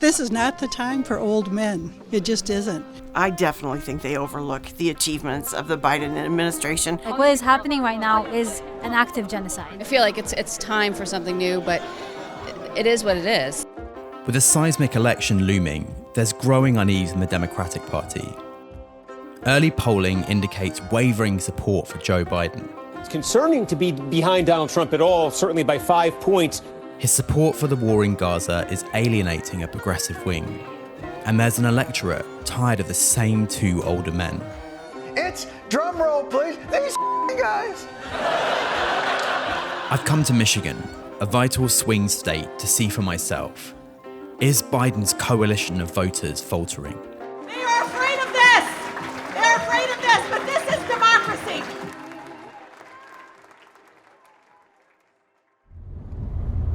This is not the time for old men. It just isn't. I definitely think they overlook the achievements of the Biden administration. Like what is happening right now is an act of genocide. I feel like it's time for something new, but it is what it is. With a seismic election looming, there's growing unease in the Democratic Party. Early polling indicates wavering support for Joe Biden. It's concerning to be behind Donald Trump at all, certainly by 5 points. His support for the war in Gaza is alienating a progressive wing. And there's an electorate tired of the same two older men. It's, drum roll please, these guys. I've come to Michigan, a vital swing state, to see for myself. Is Biden's coalition of voters faltering? They are afraid of this! They're afraid of this, but this is democracy!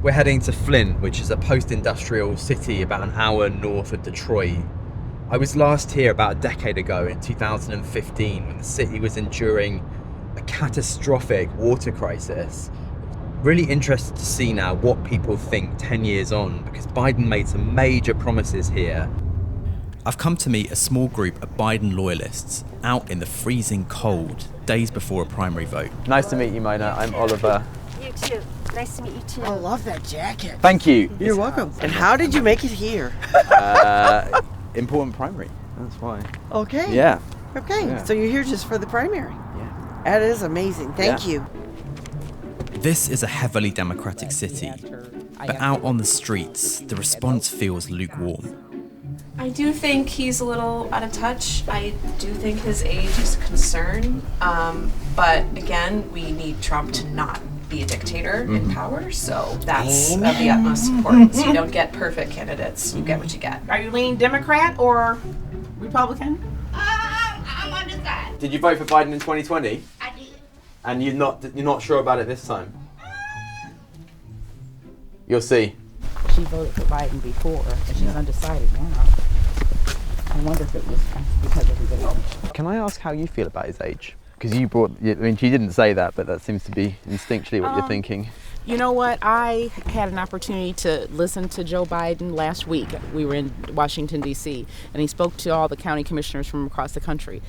We're heading to Flint, which is a post-industrial city about an hour north of Detroit. I was last here about a decade ago in 2015 when the city was enduring a catastrophic water crisis. Really interested to see now what people think 10 years on, because Biden made some major promises here. I've come to meet a small group of Biden loyalists out in the freezing cold, days before a primary vote. Nice to meet you, Mona. I'm Oliver. You too. Nice to meet you too. I love that jacket. Thank you. You're welcome. And how did you make it here? Important primary. That's why. Okay. Yeah. Okay. Yeah. So you're here just for the primary? Yeah. That is amazing. Thank you. This is a heavily Democratic city, but out on the streets, the response feels lukewarm. I do think he's a little out of touch. I do think his age is a concern. But again, we need Trump to not be a dictator in power, so that's of the utmost importance. You don't get perfect candidates, you get what you get. Are you leaning Democrat or Republican? I'm on the side. Did you vote for Biden in 2020? I did. And you're not sure about it this time? You'll see. She voted for Biden before, and she's undecided now. I wonder if it was because of his age. Can I ask how you feel about his age? Because she didn't say that, but that seems to be instinctually what you're thinking. You know what? I had an opportunity to listen to Joe Biden last week. We were in Washington, D.C., and he spoke to all the county commissioners from across the country.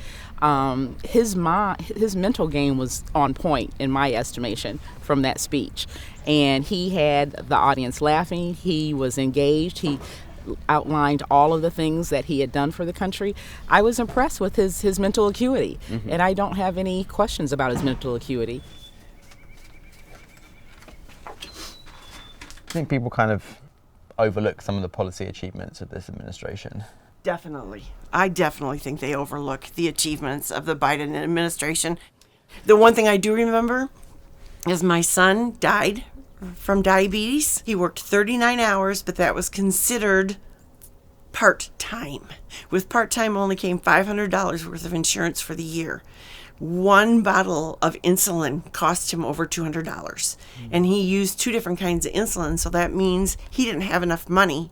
His mental game was on point, in my estimation, from that speech. And he had the audience laughing. He was engaged. He outlined all of the things that he had done for the country. I was impressed with his mental acuity, and I don't have any questions about his mental acuity. I think people kind of overlook some of the policy achievements of this administration. Definitely. I definitely think they overlook the achievements of the Biden administration. The one thing I do remember is my son died from diabetes. He worked 39 hours, but that was considered part-time. With part-time only came $500 worth of insurance for the year. One bottle of insulin cost him over $200. And he used 2 different kinds of insulin, so that means he didn't have enough money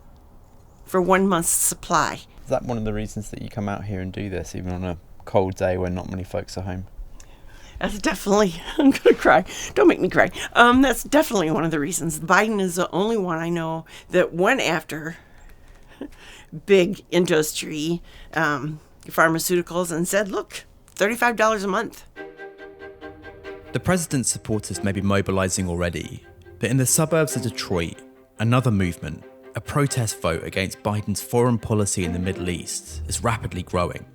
for 1 month's supply. Is that one of the reasons that you come out here and do this, even on a cold day when not many folks are home? That's definitely, I'm going to cry. Don't make me cry. That's definitely one of the reasons. Biden is the only one I know that went after big industry, pharmaceuticals, and said, look, $35 a month. The president's supporters may be mobilizing already, but in the suburbs of Detroit, another movement, a protest vote against Biden's foreign policy in the Middle East, is rapidly growing.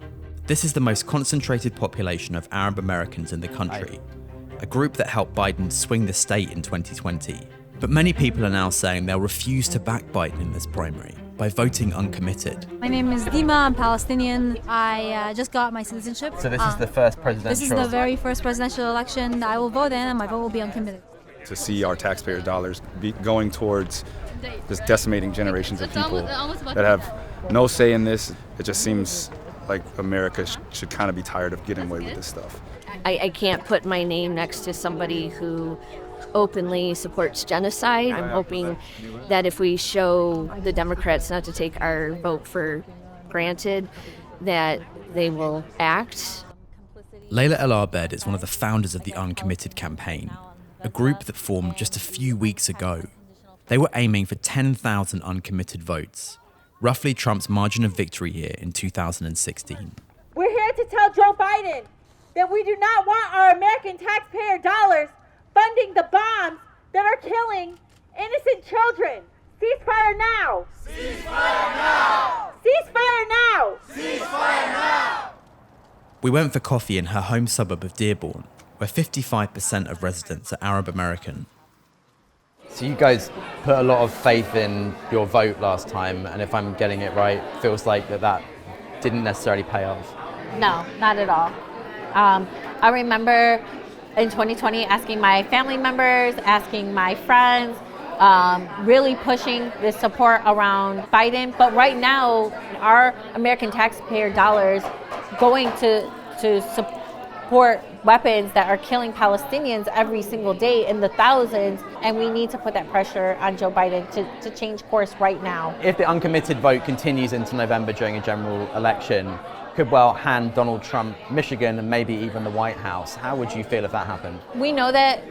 This is the most concentrated population of Arab Americans in the country, a group that helped Biden swing the state in 2020. But many people are now saying they'll refuse to back Biden in this primary by voting uncommitted. My name is Dima, I'm Palestinian. I just got my citizenship. So this is the first presidential... This is the very first presidential election I will vote in, and my vote will be uncommitted. To see our taxpayer dollars going towards just decimating generations of people that have no say in this, it just seems like America should kind of be tired of getting away with this stuff. I can't put my name next to somebody who openly supports genocide. I'm hoping that if we show the Democrats not to take our vote for granted, that they will act. Layla El Abed is one of the founders of the Uncommitted campaign, a group that formed just a few weeks ago. They were aiming for 10,000 uncommitted votes, roughly Trump's margin of victory here in 2016. We're here to tell Joe Biden that we do not want our American taxpayer dollars funding the bombs that are killing innocent children. Ceasefire now! Ceasefire now! Ceasefire now! Ceasefire now! We went for coffee in her home suburb of Dearborn, where 55% of residents are Arab American. So you guys put a lot of faith in your vote last time, and if I'm getting it right, feels like that didn't necessarily pay off. No, not at all. I remember in 2020 asking my family members, asking my friends, really pushing the support around Biden. But right now, our American taxpayer dollars going to support weapons that are killing Palestinians every single day in the thousands, and we need to put that pressure on Joe Biden to change course right now. If the uncommitted vote continues into November during a general election, could well hand Donald Trump Michigan and maybe even the White House. How would you feel if that happened? We know that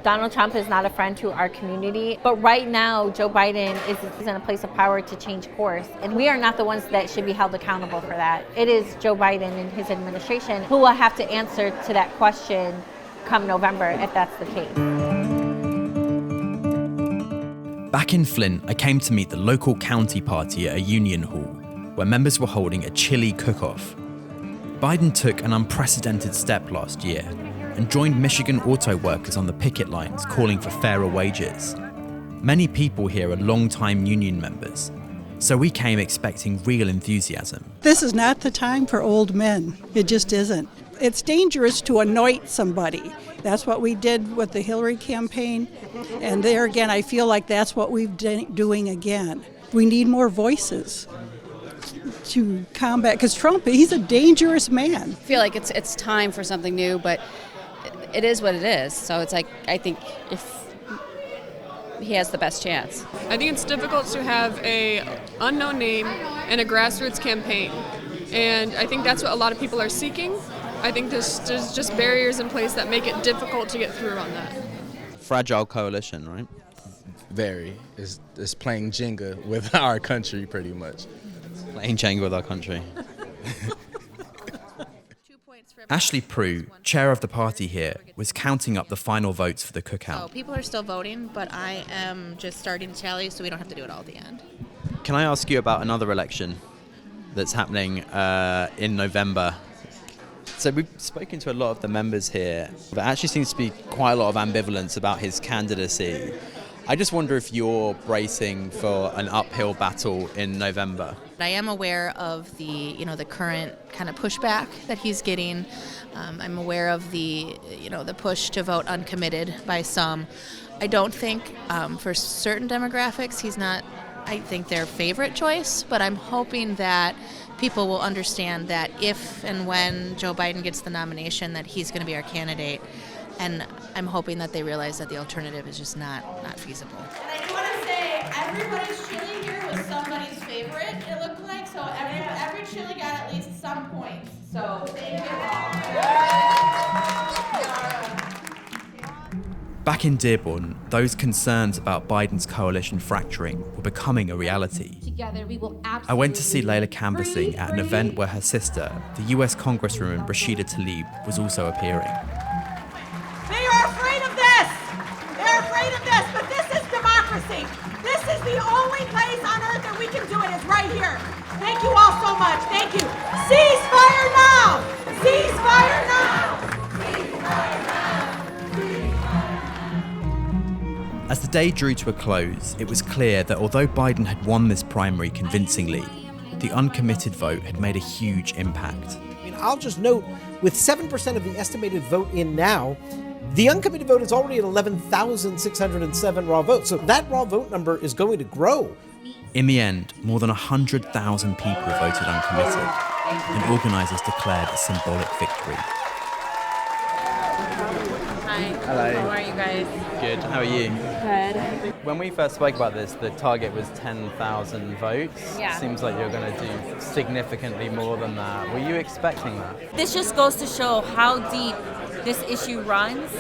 Donald Trump is not a friend to our community, but right now Joe Biden is in a place of power to change course, and we are not the ones that should be held accountable for that. It is Joe Biden and his administration who will have to answer to that question come November if that's the case. Back in Flint, I came to meet the local county party at a union hall, where members were holding a chili cook-off. Biden took an unprecedented step last year and joined Michigan auto workers on the picket lines calling for fairer wages. Many people here are long-time union members, so we came expecting real enthusiasm. This is not the time for old men. It just isn't. It's dangerous to anoint somebody. That's what we did with the Hillary campaign, and there again, I feel like that's what we're doing again. We need more voices to combat, because Trump, he's a dangerous man. I feel like it's time for something new, but it is what it is. So it's like, I think if he has the best chance. I think it's difficult to have a unknown name and a grassroots campaign. And I think that's what a lot of people are seeking. I think there's just barriers in place that make it difficult to get through on that. Fragile coalition, right? Very. It's playing Jenga with our country, pretty much. Playing Jenga with our country. Ashley Prue, chair of the party here, was counting up the final votes for the cookout. So people are still voting, but I am just starting to tally so we don't have to do it all at the end. Can I ask you about another election that's happening in November? So we've spoken to a lot of the members here. There actually seems to be quite a lot of ambivalence about his candidacy. I just wonder if you're bracing for an uphill battle in November. I am aware of the current kind of pushback that he's getting. I'm aware of the push to vote uncommitted by some. I don't think for certain demographics he's not, I think, their favorite choice, but I'm hoping that people will understand that if and when Joe Biden gets the nomination, that he's going to be our candidate. And I'm hoping that they realize that the alternative is just not feasible. And I do want to say, everybody's chili here was somebody's favorite, it looked like. So every chili got at least some points. So thank you all. Back in Dearborn, those concerns about Biden's coalition fracturing were becoming a reality. Together, we will I went to see Layla canvassing at an event where her sister, the US Congresswoman Rashida Tlaib, was also appearing. They are afraid of this. They're afraid of this, but this is democracy. This is the only place on earth that we can do it is right here. Thank you all so much. Thank you. Ceasefire now. Ceasefire now. Ceasefire now. As the day drew to a close, it was clear that although Biden had won this primary convincingly, the uncommitted vote had made a huge impact. I'll just note, with 7% of the estimated vote in now, the uncommitted vote is already at 11,607 raw votes. So that raw vote number is going to grow. In the end, more than 100,000 people voted uncommitted, and organisers declared a symbolic victory. Hi. Hello. How are you guys? Good. How are you? Good. When we first spoke about this, the target was 10,000 votes. Yeah. Seems like you're going to do significantly more than that. Were you expecting that? This just goes to show how deep this issue runs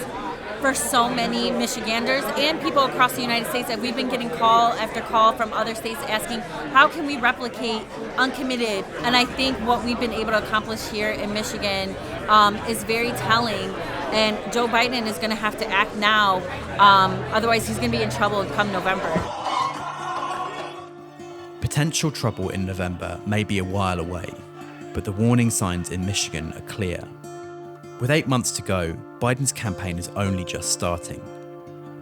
for so many Michiganders and people across the United States that we've been getting call after call from other states asking, how can we replicate uncommitted? And I think what we've been able to accomplish here in Michigan is very telling. And Joe Biden is going to have to act now, otherwise he's going to be in trouble come November. Potential trouble in November may be a while away, but the warning signs in Michigan are clear. With 8 months to go, Biden's campaign is only just starting.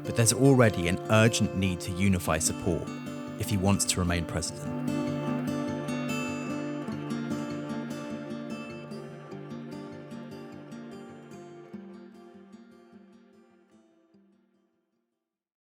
But there's already an urgent need to unify support if he wants to remain president.